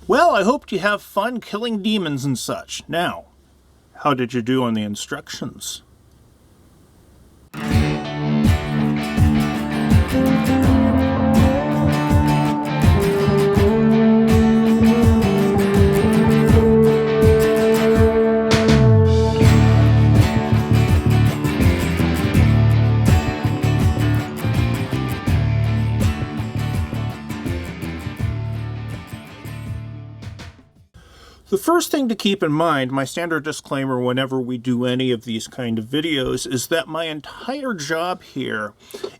Well, I hoped you have fun killing demons and such. Now, how did you do on the instructions? The first thing to keep in mind, my standard disclaimer whenever we do any of these kind of videos, is that my entire job here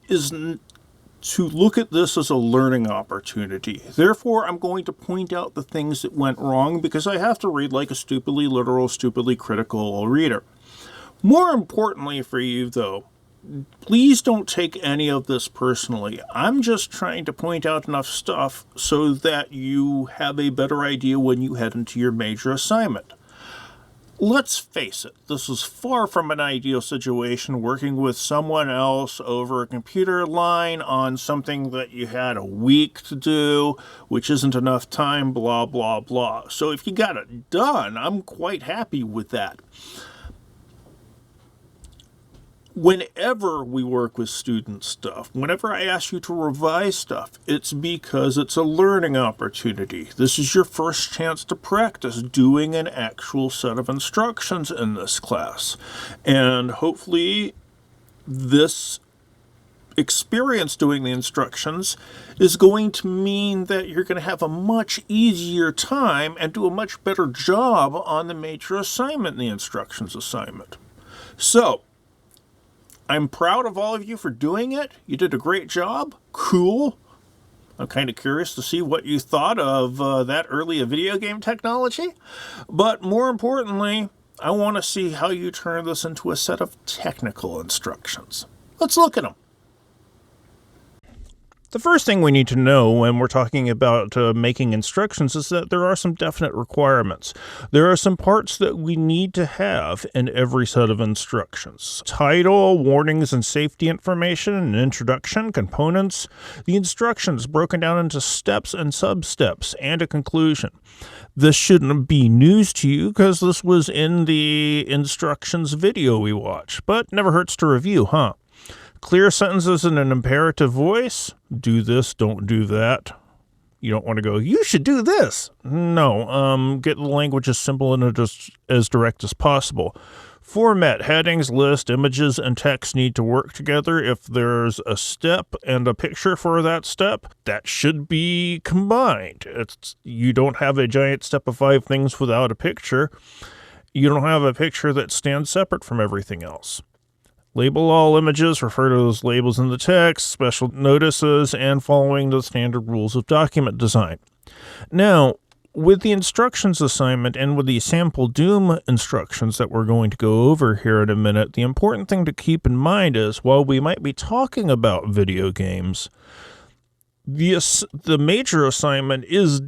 is to look at this as a learning opportunity. Therefore, I'm going to point out the things that went wrong because I have to read like a stupidly literal, stupidly critical reader. More importantly for you, though, please don't take any of this personally. I'm just trying to point out enough stuff so that you have a better idea when you head into your major assignment. Let's face it, this is far from an ideal situation working with someone else over a computer line on something that you had a week to do, which isn't enough time, blah, blah, blah. So if you got it done, I'm quite happy with that. Whenever we work with student stuff, whenever I ask you to revise stuff, it's because it's a learning opportunity. This is your first chance to practice doing an actual set of instructions in this class. And hopefully this experience doing the instructions is going to mean that you're going to have a much easier time and do a much better job on the major assignment, the instructions assignment. So, I'm proud of all of you for doing it. You did a great job. Cool. I'm kind of curious to see what you thought of that early video game technology. But more importantly, I want to see how you turn this into a set of technical instructions. Let's look at them. The first thing we need to know when we're talking about making instructions is that there are some definite requirements. There are some parts that we need to have in every set of instructions. Title, warnings and safety information, an introduction, components, the instructions broken down into steps and sub-steps, and a conclusion. This shouldn't be news to you because this was in the instructions video we watched, but never hurts to review, huh? Clear sentences in an imperative voice. Do this, don't do that. You don't want to go, you should do this. No, get the language as simple and as direct as possible. Format, headings, list, images, and text need to work together. If there's a step and a picture for that step, that should be combined. You don't have a giant step of 5 things without a picture. You don't have a picture that stands separate from everything else. Label all images, refer to those labels in the text, special notices, and following the standard rules of document design. Now, with the instructions assignment and with the sample Doom instructions that we're going to go over here in a minute, the important thing to keep in mind is, while we might be talking about video games, the major assignment is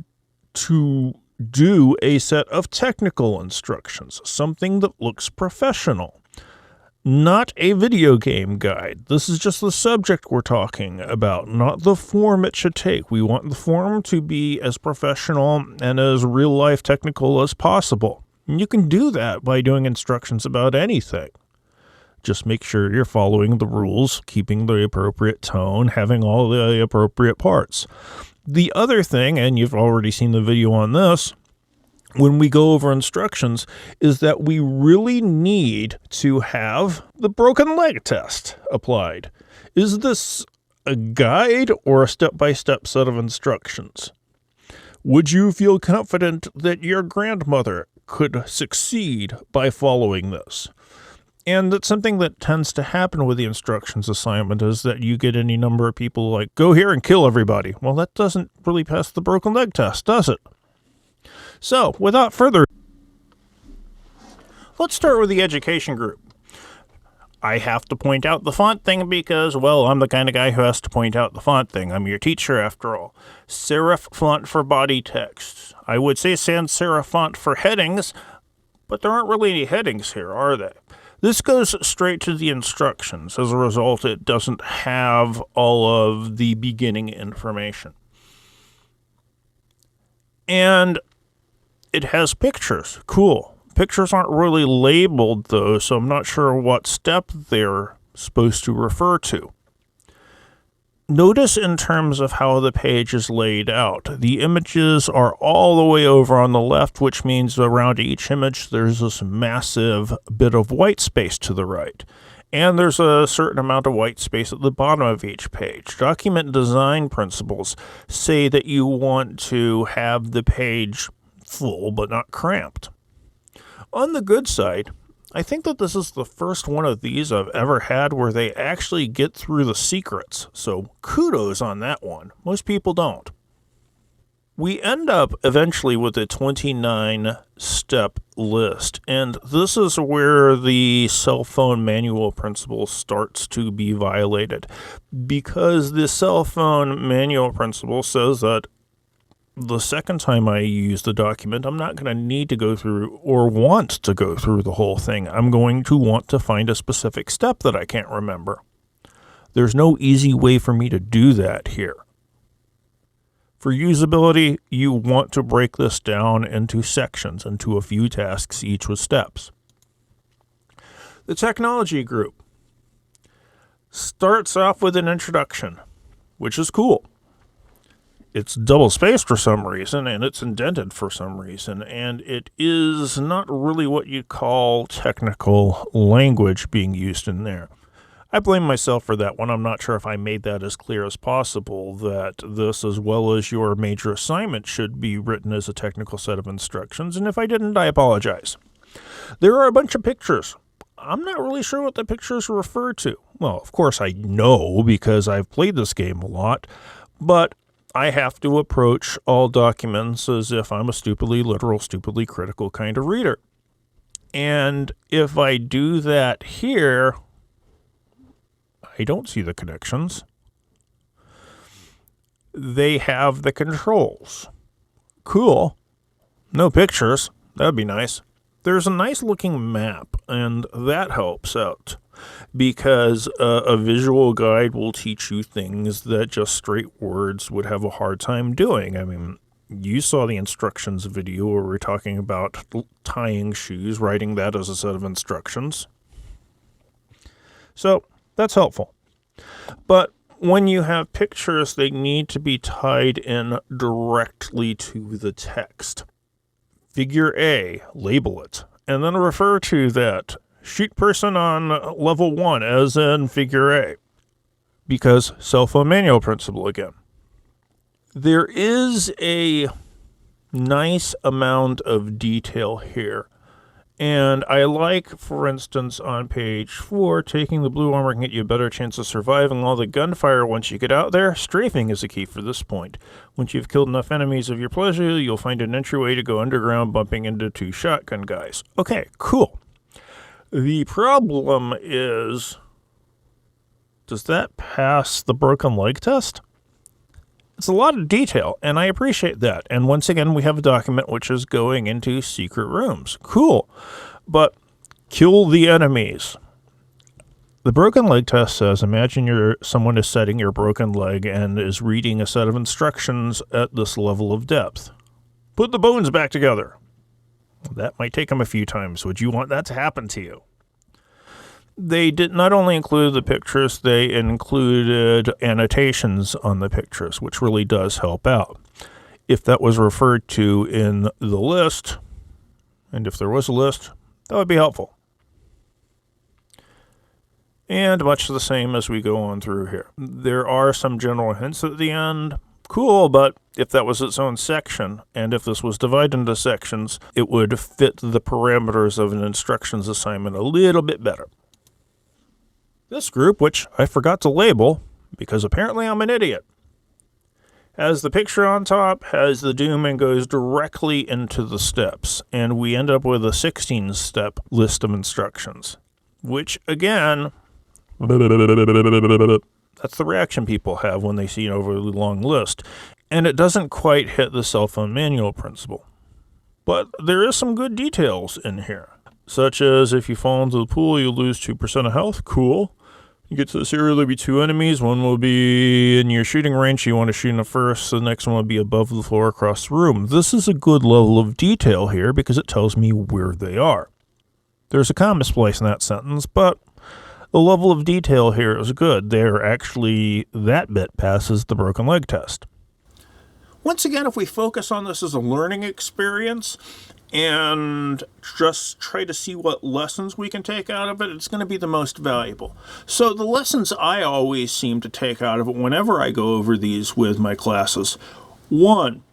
to do a set of technical instructions, something that looks professional. Not a video game guide. This is just the subject we're talking about, not the form it should take. We want the form to be as professional and as real-life technical as possible. And you can do that by doing instructions about anything. Just make sure you're following the rules, keeping the appropriate tone, having all the appropriate parts. The other thing, and you've already seen the video on this, when we go over instructions, is that we really need to have the broken leg test applied. Is this a guide or a step-by-step set of instructions? Would you feel confident that your grandmother could succeed by following this? And that's something that tends to happen with the instructions assignment, is that you get any number of people like, go here and kill everybody. Well, that doesn't really pass the broken leg test, does it? So, without further ado, let's start with the education group. I have to point out the font thing because, well, I'm the kind of guy who has to point out the font thing. I'm your teacher, after all. Serif font for body text. I would say sans serif font for headings, but there aren't really any headings here, are there? This goes straight to the instructions. As a result, it doesn't have all of the beginning information. And it has pictures. Cool. Pictures aren't really labeled, though, so I'm not sure what step they're supposed to refer to. Notice in terms of how the page is laid out. The images are all the way over on the left, which means around each image there's this massive bit of white space to the right. And there's a certain amount of white space at the bottom of each page. Document design principles say that you want to have the page full but not cramped. On the good side, I think that this is the first one of these I've ever had where they actually get through the secrets, so kudos on that one. Most people don't. We end up eventually with a 29-step list, and this is where the cell phone manual principle starts to be violated, because the cell phone manual principle says that the second time I use the document, I'm not going to need to go through or want to go through the whole thing. I'm going to want to find a specific step that I can't remember. There's no easy way for me to do that here. For usability, you want to break this down into sections, into a few tasks, each with steps. The technology group starts off with an introduction, which is cool. It's double-spaced for some reason, and it's indented for some reason, and it is not really what you call technical language being used in there. I blame myself for that one. I'm not sure if I made that as clear as possible, that this, as well as your major assignment, should be written as a technical set of instructions, and if I didn't, I apologize. There are a bunch of pictures. I'm not really sure what the pictures refer to. Well, of course I know because I've played this game a lot, but I have to approach all documents as if I'm a stupidly literal, stupidly critical kind of reader. And if I do that here, I don't see the connections. They have the controls. Cool. No pictures. That'd be nice. There's a nice looking map, and that helps out, because a visual guide will teach you things that just straight words would have a hard time doing. I mean, you saw the instructions video where we're talking about tying shoes, writing that as a set of instructions. So that's helpful. But when you have pictures, they need to be tied in directly to the text. Figure A, label it, and then refer to that sheet person on level 1 as in figure A, because cell phone manual principle again. There is a nice amount of detail here, and I like, for instance, on page 4, taking the blue armor can get you a better chance of surviving all the gunfire once you get out there. Strafing is a key for this point. Once you've killed enough enemies of your pleasure, you'll find an entryway to go underground, bumping into 2 shotgun guys. Okay, cool. The problem is, does that pass the broken leg test? It's a lot of detail, and I appreciate that. And once again, we have a document which is going into secret rooms. Cool. But kill the enemies. The broken leg test says, imagine someone is setting your broken leg and is reading a set of instructions at this level of depth. Put the bones back together. That might take them a few times. Would you want that to happen to you? They did not only include the pictures, they included annotations on the pictures, which really does help out. If that was referred to in the list, and if there was a list, that would be helpful. And much the same as we go on through here. There are some general hints at the end. Cool, but if that was its own section, and if this was divided into sections, it would fit the parameters of an instructions assignment a little bit better. This group, which I forgot to label, because apparently I'm an idiot, has the picture on top, has the doom, and goes directly into the steps. And we end up with a 16-step list of instructions, which, again, that's the reaction people have when they see an overly long list. And it doesn't quite hit the cell phone manual principle. But there is some good details in here, such as if you fall into the pool, you lose 2% of health. Cool. You get to this area, there'll be two enemies. One will be in your shooting range. You want to shoot in the first. The next one will be above the floor across the room. This is a good level of detail here because it tells me where they are. There's a comma splice in that sentence, but the level of detail here is good. That bit passes the broken leg test. Once again, if we focus on this as a learning experience and just try to see what lessons we can take out of it, it's going to be the most valuable. So the lessons I always seem to take out of it whenever I go over these with my classes. 1,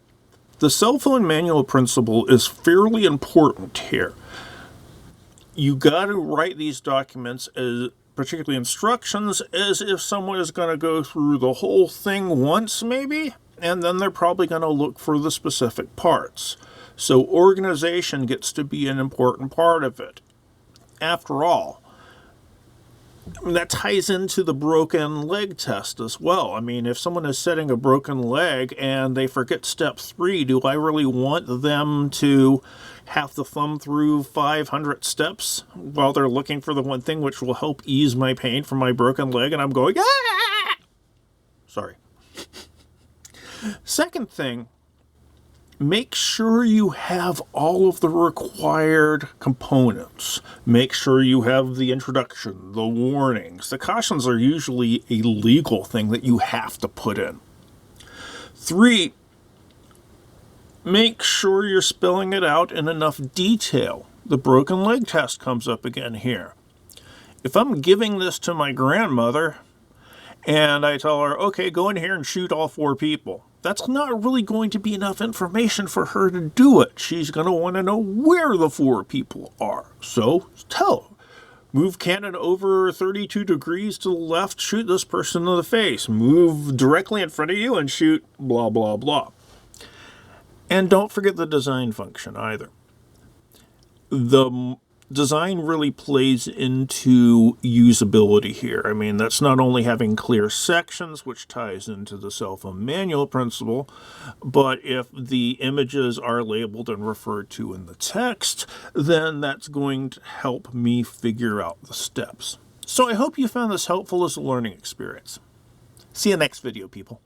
the cell phone manual principle is fairly important here. You got to write these documents, particularly instructions, as if someone is going to go through the whole thing once maybe, and then they're probably going to look for the specific parts. So organization gets to be an important part of it. After all, that ties into the broken leg test as well. I mean, if someone is setting a broken leg and they forget step 3, do I really want them to have to thumb through 500 steps while they're looking for the one thing which will help ease my pain from my broken leg? And I'm going, ah! Sorry. Second thing, make sure you have all of the required components. Make sure you have the introduction, the warnings. The cautions are usually a legal thing that you have to put in. 3, make sure you're spelling it out in enough detail. The broken leg test comes up again here. If I'm giving this to my grandmother and I tell her, okay, go in here and shoot all 4 people, that's not really going to be enough information for her to do it. She's going to want to know where the 4 people are. So tell her, move cannon over 32 degrees to the left, shoot this person in the face. Move directly in front of you and shoot blah, blah, blah. And don't forget the design function either. The design really plays into usability here. I mean, that's not only having clear sections, which ties into the cell phone manual principle, but if the images are labeled and referred to in the text, then that's going to help me figure out the steps. So I hope you found this helpful as a learning experience. See you next video, people.